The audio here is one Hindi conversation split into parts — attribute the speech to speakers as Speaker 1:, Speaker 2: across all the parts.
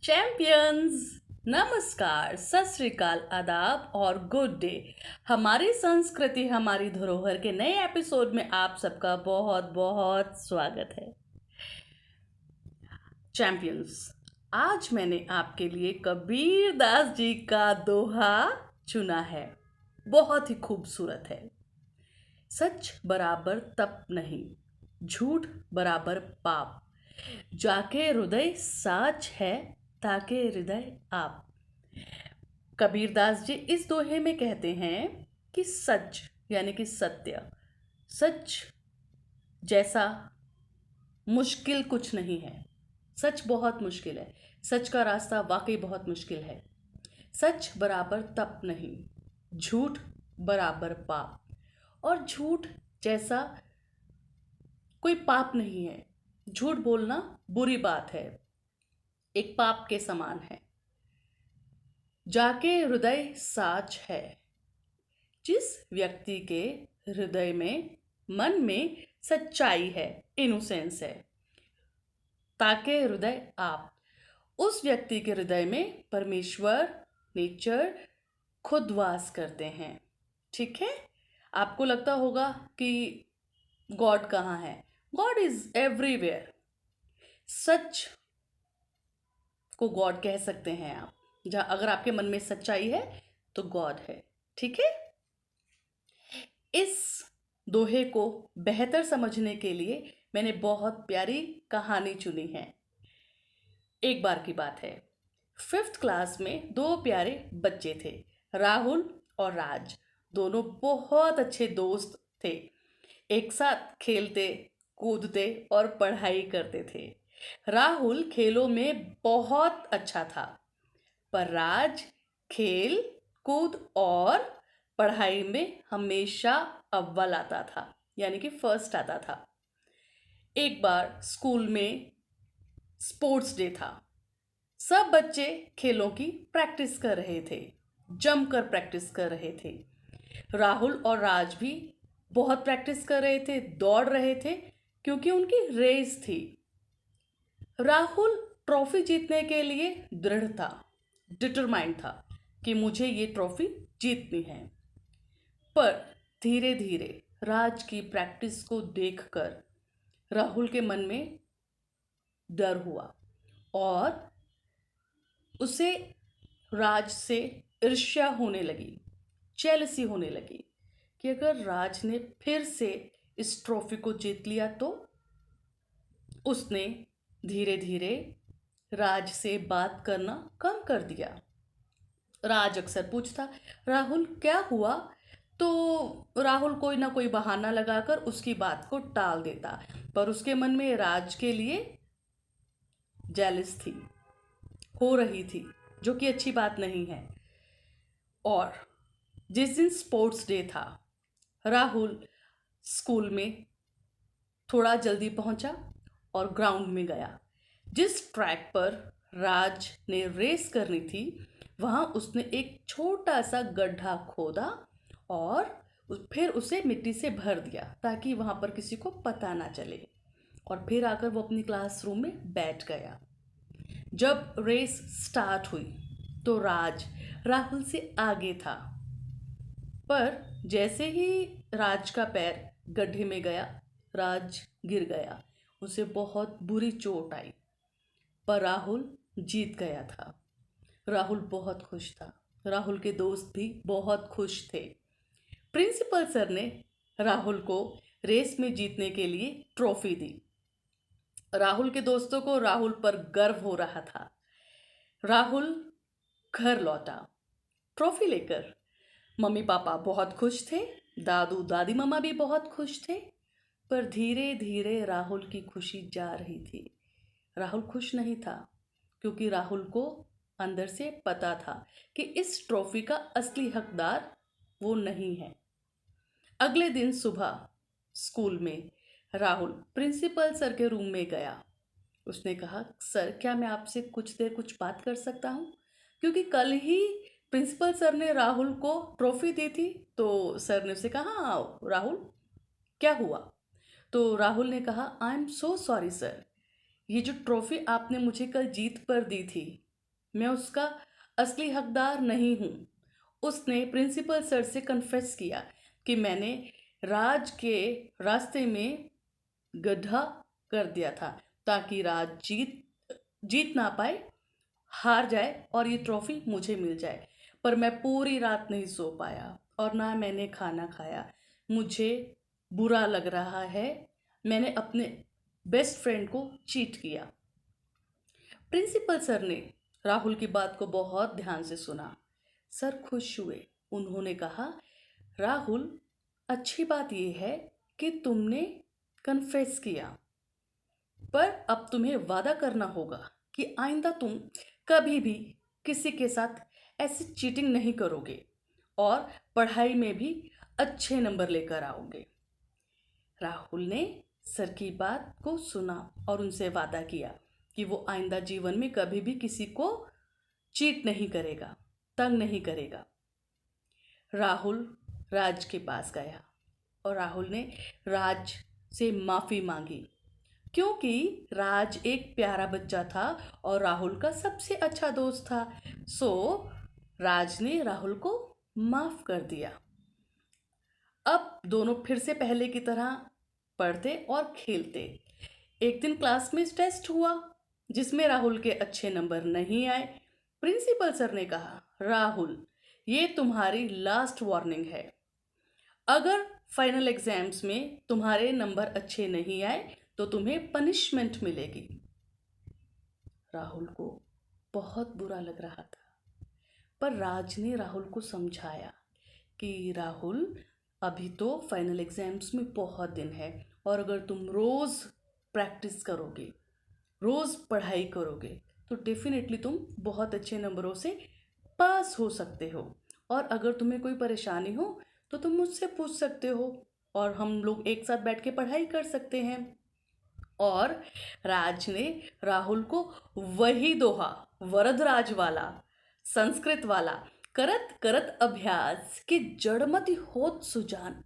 Speaker 1: चैंपियंस, नमस्कार, सत श्री अकाल, आदाब और गुड डे। हमारी संस्कृति हमारी धरोहर के नए एपिसोड में आप सबका बहुत बहुत स्वागत है। चैंपियंस, आज मैंने आपके लिए कबीर दास जी का दोहा चुना है। बहुत ही खूबसूरत है। सच बराबर तप नहीं, झूठ बराबर पाप, जाके हृदय साच है, ताके हृदय आप। कबीरदास जी इस दोहे में कहते हैं कि सच यानी कि सत्य, सच जैसा मुश्किल कुछ नहीं है। सच बहुत मुश्किल है। सच का रास्ता वाकई बहुत मुश्किल है। सच बराबर तप नहीं, झूठ बराबर पाप, और झूठ जैसा कोई पाप नहीं है। झूठ बोलना बुरी बात है, एक पाप के समान है। जाके हृदय साच है, जिस व्यक्ति के हृदय में, मन में सच्चाई है, इनोसेंस है, ताके हृदय आप। उस व्यक्ति के हृदय में परमेश्वर, नेचर खुद वास करते हैं। ठीक है। आपको लगता होगा कि गॉड कहाँ है? God is everywhere. सच को गॉड कह सकते हैं आप। जहाँ अगर आपके मन में सच्चाई है तो गॉड है। ठीक है। इस दोहे को बेहतर समझने के लिए मैंने बहुत प्यारी कहानी चुनी है। एक बार की बात है, 5th क्लास में दो प्यारे बच्चे थे, राहुल और राज। दोनों बहुत अच्छे दोस्त थे। एक साथ खेलते, कूदते और पढ़ाई करते थे। राहुल खेलों में बहुत अच्छा था, पर राज खेल कूद और पढ़ाई में हमेशा अव्वल आता था, यानी कि फर्स्ट आता था। एक बार स्कूल में स्पोर्ट्स डे था। सब बच्चे खेलों की प्रैक्टिस कर रहे थे, जमकर प्रैक्टिस कर रहे थे। राहुल और राज भी बहुत प्रैक्टिस कर रहे थे, दौड़ रहे थे, क्योंकि उनकी रेस थी। राहुल ट्रॉफी जीतने के लिए दृढ़ था, डिटरमाइंड था कि मुझे ये ट्रॉफी जीतनी है। पर धीरे धीरे राज की प्रैक्टिस को देखकर राहुल के मन में डर हुआ और उसे राज से ईर्ष्या होने लगी, जेलसी होने लगी कि अगर राज ने फिर से इस ट्रॉफी को जीत लिया तो। उसने धीरे धीरे राज से बात करना कम कर दिया। राज अक्सर पूछता, राहुल क्या हुआ? तो राहुल कोई ना कोई बहाना लगाकर उसकी बात को टाल देता, पर उसके मन में राज के लिए जेलस थी, हो रही थी, जो कि अच्छी बात नहीं है। और जिस दिन स्पोर्ट्स डे था, राहुल स्कूल में थोड़ा जल्दी पहुंचा और ग्राउंड में गया। जिस ट्रैक पर राज ने रेस करनी थी, वहां उसने एक छोटा सा गड्ढा खोदा और फिर उसे मिट्टी से भर दिया, ताकि वहां पर किसी को पता ना चले। और फिर आकर वो अपनी क्लासरूम में बैठ गया। जब रेस स्टार्ट हुई तो राज राहुल से आगे था, पर जैसे ही राज का पैर गड्ढे में गया, राज गिर गया। उसे बहुत बुरी चोट आई, पर राहुल जीत गया था। राहुल बहुत खुश था। राहुल के दोस्त भी बहुत खुश थे। प्रिंसिपल सर ने राहुल को रेस में जीतने के लिए ट्रॉफी दी। राहुल के दोस्तों को राहुल पर गर्व हो रहा था। राहुल घर लौटा ट्रॉफी लेकर। मम्मी पापा बहुत खुश थे, दादू दादी मामा भी बहुत खुश थे, पर धीरे धीरे राहुल की खुशी जा रही थी। राहुल खुश नहीं था, क्योंकि राहुल को अंदर से पता था कि इस ट्रॉफी का असली हकदार वो नहीं है। अगले दिन सुबह स्कूल में राहुल प्रिंसिपल सर के रूम में गया। उसने कहा, सर क्या मैं आपसे कुछ देर कुछ बात कर सकता हूँ? क्योंकि कल ही प्रिंसिपल सर ने राहुल को ट्रॉफी दी थी। तो सर ने उसे कहा, हाँ राहुल क्या हुआ? तो राहुल ने कहा, I am so sorry sir, ये जो ट्रॉफी आपने मुझे कल जीत पर दी थी, मैं उसका असली हकदार नहीं हूँ। उसने प्रिंसिपल सर से कन्फेस किया कि मैंने राज के रास्ते में गड्ढा कर दिया था ताकि राज जीत ना पाए, हार जाए और ये ट्रॉफी मुझे मिल जाए। पर मैं पूरी रात नहीं सो पाया और ना मैंने खाना खाया। मुझे बुरा लग रहा है। मैंने अपने बेस्ट फ्रेंड को चीट किया। प्रिंसिपल सर ने राहुल की बात को बहुत ध्यान से सुना। सर खुश हुए। उन्होंने कहा, राहुल, अच्छी बात यह है कि तुमने कन्फेस किया, पर अब तुम्हें वादा करना होगा कि आइंदा तुम कभी भी किसी के साथ ऐसी चीटिंग नहीं करोगे और पढ़ाई में भी अच्छे नंबर लेकर आओगे। राहुल ने सर की बात को सुना और उनसे वादा किया कि वो आइंदा जीवन में कभी भी किसी को चीट नहीं करेगा, तंग नहीं करेगा। राहुल राज के पास गया और राहुल ने राज से माफ़ी मांगी, क्योंकि राज एक प्यारा बच्चा था और राहुल का सबसे अच्छा दोस्त था। सो राज ने राहुल को माफ़ कर दिया। अब दोनों फिर से पहले की तरह पढ़ते और खेलते। एक दिन क्लास में टेस्ट हुआ जिसमें राहुल के अच्छे नंबर नहीं आए। प्रिंसिपल सर ने कहा, राहुल, ये तुम्हारी लास्ट वार्निंग है। अगर फाइनल एग्जाम्स में तुम्हारे नंबर अच्छे नहीं आए तो तुम्हें पनिशमेंट मिलेगी। राहुल को बहुत बुरा लग रहा था, पर राज ने राहुल को समझाया कि राहुल, अभी तो फाइनल एग्जाम्स में बहुत दिन है और अगर तुम रोज़ प्रैक्टिस करोगे, रोज़ पढ़ाई करोगे तो डेफिनेटली तुम बहुत अच्छे नंबरों से पास हो सकते हो। और अगर तुम्हें कोई परेशानी हो तो तुम मुझसे पूछ सकते हो और हम लोग एक साथ बैठ के पढ़ाई कर सकते हैं। और राज ने राहुल को वही दोहा, वरदराज वाला, संस्कृत वाला, करत करत अभ्यास कि जड़मति होत सुजान,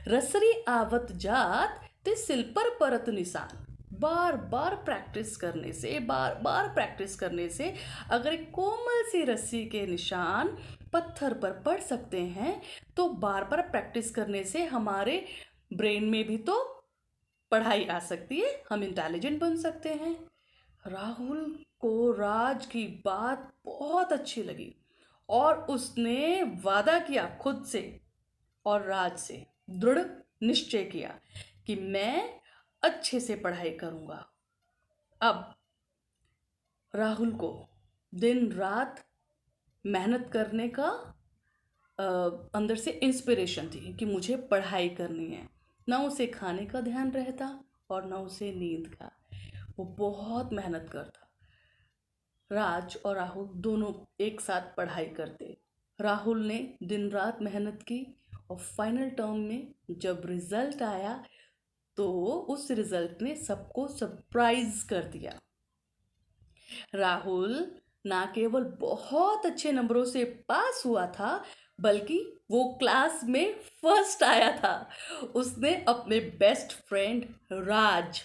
Speaker 1: रसरी आवत जात ते सिल पर परत निशान, बार बार प्रैक्टिस करने से, बार बार प्रैक्टिस करने से अगर एक कोमल सी रस्सी के निशान पत्थर पर पड़ सकते हैं तो बार बार प्रैक्टिस करने से हमारे ब्रेन में भी तो पढ़ाई आ सकती है, हम इंटेलिजेंट बन सकते हैं। राहुल को राज की बात बहुत अच्छी लगी और उसने वादा किया खुद से और राज से, दृढ़ निश्चय किया कि मैं अच्छे से पढ़ाई करूँगा। अब राहुल को दिन रात मेहनत करने का अंदर से इंस्पिरेशन थी कि मुझे पढ़ाई करनी है। ना उसे खाने का ध्यान रहता और ना उसे नींद का। वो बहुत मेहनत करता। राज और राहुल दोनों एक साथ पढ़ाई करते। राहुल ने दिन रात मेहनत की और फाइनल टर्म में जब रिजल्ट आया तो उस रिजल्ट ने सबको सरप्राइज कर दिया। राहुल ना केवल बहुत अच्छे नंबरों से पास हुआ था बल्कि वो क्लास में फर्स्ट आया था। उसने अपने बेस्ट फ्रेंड राज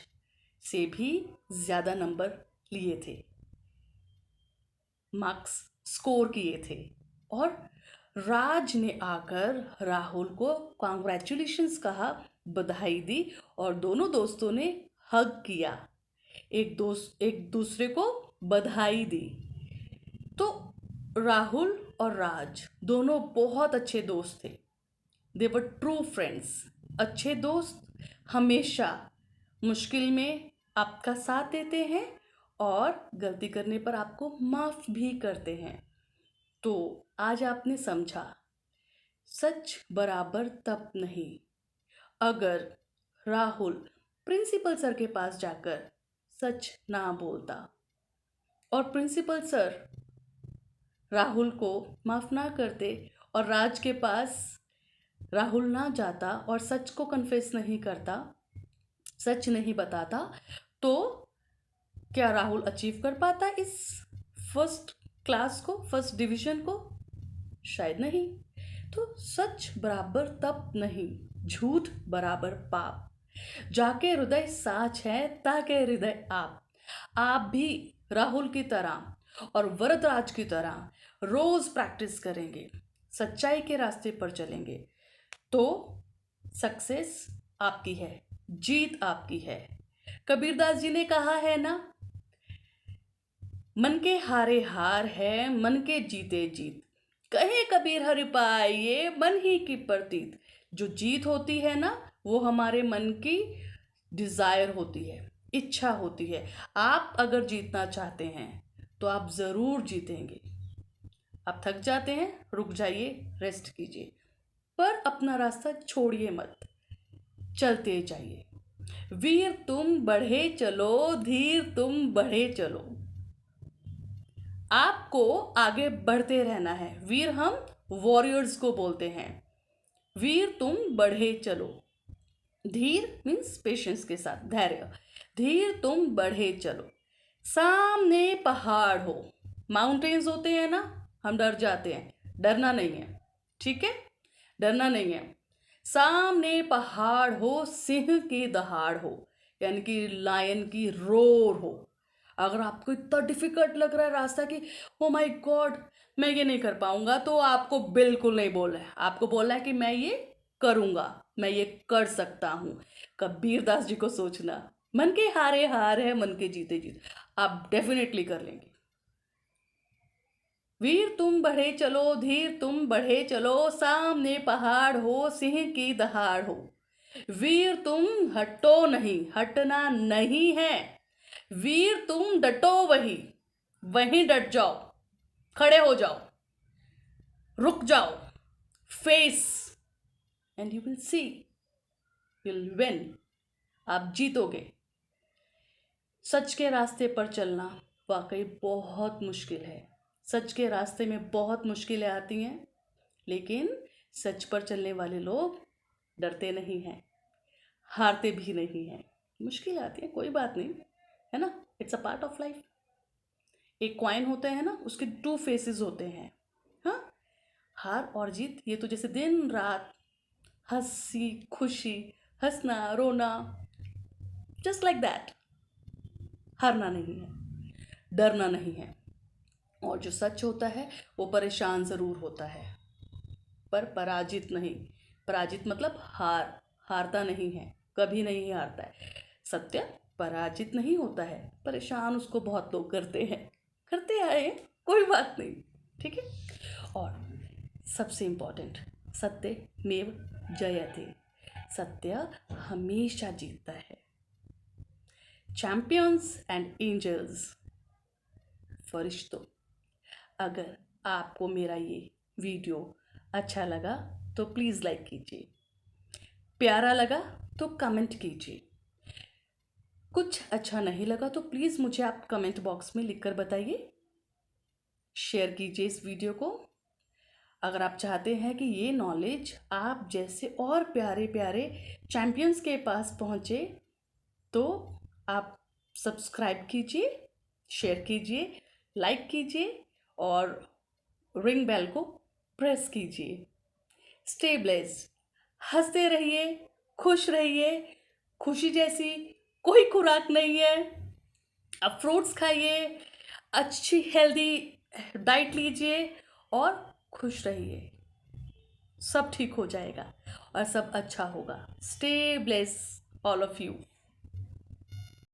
Speaker 1: से भी ज़्यादा नंबर लिए थे, मार्क्स स्कोर किए थे। और राज ने आकर राहुल को कॉन्ग्रेचुलेशंस कहा, बधाई दी और दोनों दोस्तों ने हग किया, एक दूसरे को बधाई दी। तो राहुल और राज दोनों बहुत अच्छे दोस्त थे। दे वर ट्रू फ्रेंड्स। अच्छे दोस्त हमेशा मुश्किल में आपका साथ देते हैं और गलती करने पर आपको माफ़ भी करते हैं। तो आज आपने समझा, सच बराबर तप नहीं। अगर राहुल प्रिंसिपल सर के पास जाकर सच ना बोलता और प्रिंसिपल सर राहुल को माफ़ ना करते और राज के पास राहुल ना जाता और सच को कन्फेस नहीं करता, सच नहीं बताता, तो क्या राहुल अचीव कर पाता इस फर्स्ट क्लास को, फर्स्ट डिवीजन को? शायद नहीं। तो सच बराबर तप नहीं, झूठ बराबर पाप। जाके हृदय साच है ताके हृदय आप भी राहुल की तरह और वरदराज की तरह रोज प्रैक्टिस करेंगे, सच्चाई के रास्ते पर चलेंगे, तो सक्सेस आपकी है, जीत आपकी है। कबीरदास जी ने कहा है ना, मन के हारे हार है, मन के जीते जीत। कहे कबीर हरि पाइये, मन ही की प्रतीत। जो जीत होती है ना, वो हमारे मन की डिजायर होती है, इच्छा होती है। आप अगर जीतना चाहते हैं तो आप जरूर जीतेंगे। आप थक जाते हैं, रुक जाइए, रेस्ट कीजिए, पर अपना रास्ता छोड़िए मत, चलते जाइए। वीर तुम बढ़े चलो, धीर तुम बढ़े चलो। आपको आगे बढ़ते रहना है। वीर हम वॉरियर्स को बोलते हैं। वीर तुम बढ़े चलो। धीर मीन्स पेशेंस के साथ, धैर्य। धीर तुम बढ़े चलो। सामने पहाड़ हो, माउंटेन्स होते हैं ना, हम डर जाते हैं, डरना नहीं है, ठीक है, डरना नहीं है। सामने पहाड़ हो, सिंह की दहाड़ हो, यानी कि लायन की रोर हो। अगर आपको इतना डिफिकल्ट लग रहा है रास्ता कि ओ माय गॉड मैं ये नहीं कर पाऊंगा, तो आपको बिल्कुल नहीं बोलना है, आपको बोलना है कि मैं ये करूंगा, मैं ये कर सकता हूं। कबीरदास जी को सोचना, मन के हारे हार है, मन के जीते जीत। आप डेफिनेटली कर लेंगे। वीर तुम बढ़े चलो, धीर तुम बढ़े चलो, सामने पहाड़ हो, सिंह की दहाड़ हो। वीर तुम हटो नहीं, हटना नहीं है। वीर तुम डटो वहीं, वहीं डट जाओ, खड़े हो जाओ, रुक जाओ, face, and you will see, you'll win। आप जीतोगे। सच के रास्ते पर चलना वाकई बहुत मुश्किल है। सच के रास्ते में बहुत मुश्किलें आती हैं, लेकिन सच पर चलने वाले लोग डरते नहीं हैं, हारते भी नहीं हैं। मुश्किल आती है, कोई बात नहीं, है ना, it's a part of life. एक कॉइन होता है ना, उसके टू फेसेस होते हैं। हाँ, हार और जीत, ये तो जैसे दिन रात, हंसी खुशी, हंसना रोना, जस्ट लाइक दैट। हारना नहीं है, डरना नहीं है। और जो सच होता है वो परेशान ज़रूर होता है, पर पराजित नहीं। पराजित मतलब हारता नहीं है, कभी नहीं हारता है। सत्य पराजित नहीं होता है, परेशान उसको बहुत लोग करते हैं, करते आए हैं, कोई बात नहीं, ठीक है। और सबसे इम्पोर्टेंट, सत्य मेव जयते। सत्य हमेशा जीतता है। चैंपियंस एंड एंजल्स, फरिश्तों, अगर आपको मेरा ये वीडियो अच्छा लगा तो प्लीज़ लाइक कीजिए, प्यारा लगा तो कमेंट कीजिए, कुछ अच्छा नहीं लगा तो प्लीज़ मुझे आप कमेंट बॉक्स में लिखकर बताइए। शेयर कीजिए इस वीडियो को। अगर आप चाहते हैं कि ये नॉलेज आप जैसे और प्यारे प्यारे चैंपियंस के पास पहुँचे, तो आप सब्सक्राइब कीजिए, शेयर कीजिए, लाइक कीजिए और रिंग बेल को प्रेस कीजिए। स्टे ब्लेस्ड, हंसते रहिए, खुश रहिए। खुशी जैसी कोई खुराक नहीं है। आप फ्रूट्स खाइए, अच्छी हेल्दी डाइट लीजिए और खुश रहिए। सब ठीक हो जाएगा और सब अच्छा होगा। Stay blessed all of you.